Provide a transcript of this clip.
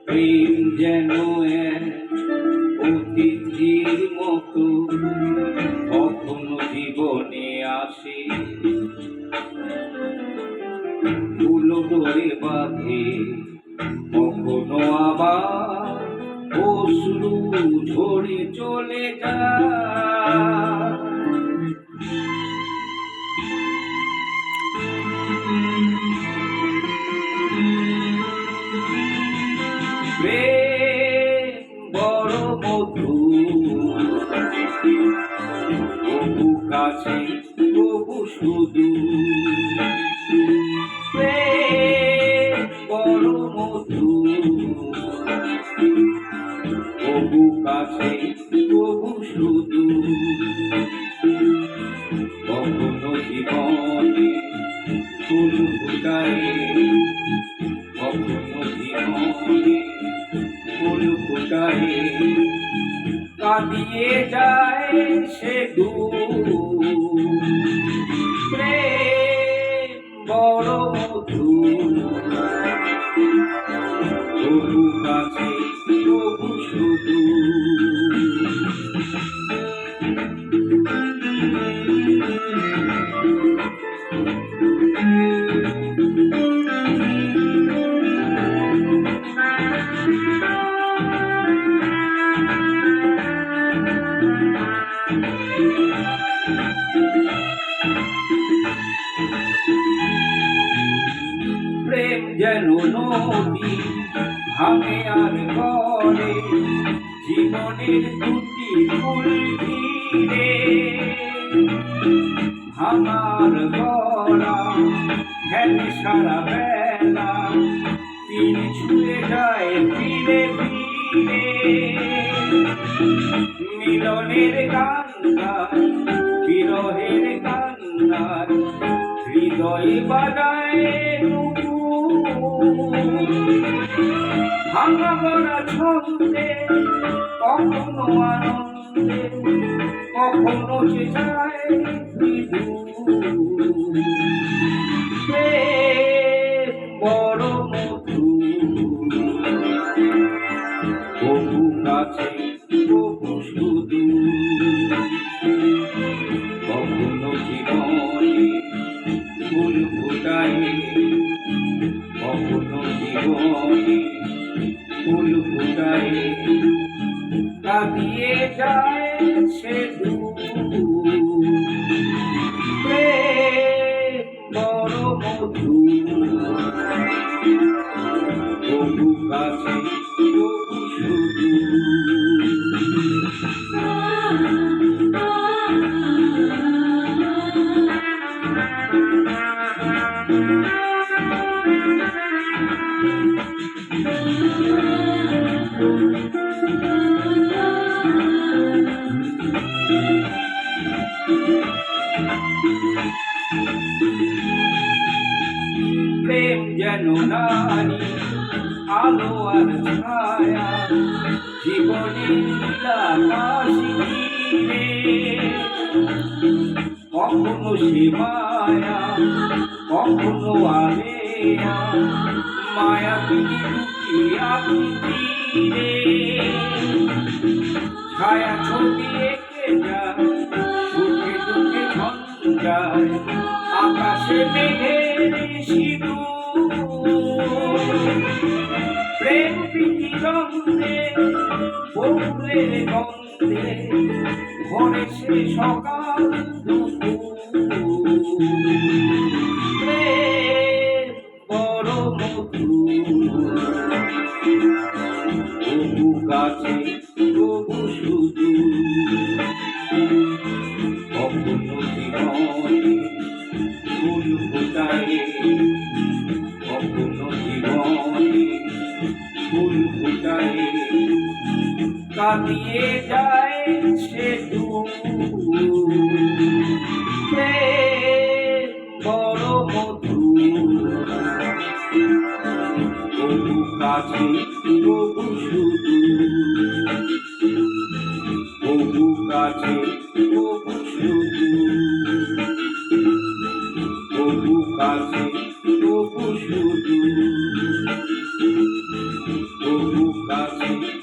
প্রেম যেন এক অতিথির মতো কখনো জীবনে আসে, ফুলো ধরে বাঁধে, কখনো আবার অশ্রু ঝরে চলে যায়। প্রেম বড় মধুর, তবু কাছে তবু শুধু। প্রেম বড় মধুর, তবু কাছে তবু শুধু। কখনো জীবনে ফুল ফুটায়, কখনো জীবনে ফুল ফুটায়, কাঁদিয়ে যায় সে দূর। প্রেম বড় মধুর, তবু কাছে তবু শুধু। প্রেম যেন নদী ভাঙে আর গড়ে, জীবনের দুটি ফুল ঘিরে। ভাঙার গড়া খেলে সারা বেলা, তীর ছুঁয়ে যায় ফিরে ফিরে। মিলনের গান গায়, বিরহের গান গায়, হৃদয় বাজায় ভাঙা গড়া ছন্দে, কখনো আনন্দে, কখনো সে যায় মৃদু। প্রেম বড় মধুর, তবু কাছে তবু শুধু। কখনো জীবনে ফুল ফুটায়, কখনো জীবনে ফুল ফুটায়, কাঁদিয়ে যায় সে দূর। প্রেম বড় মধুর, তবু কাছে তবু শুধু। প্রেম যেন নারী আলো আর ছায়া, জীবনের নীলাকাশ ঘিরে। কখনো সে মায়া, কখনো আলেয়া, মায়া তুমি দুটি আঁখি তীরে। ছায়া ছবি এঁকে যায়, সুখে দুঃখে ঝঞ্ঝায়, আকাশে মেঘের সিঁদুর। প্রেম প্রীতি রঙে, বকুলের গন্ধে, ভরে সে সকাল দুপুর। প্রেম বড় মধুর, তবু কাছে তবু শুধু। কখনো জীবনে ফুল ফুটায়, কখনো জীবনে ফুল ফুটায়, কাঁদিয়ে যায় সে দূর। প্রেম বড় মধুর, তবু কাছে তবু শুধু। তবু কাছে তবু শুধু, তবু কাছে তবু তবু শুধু তবু কাছে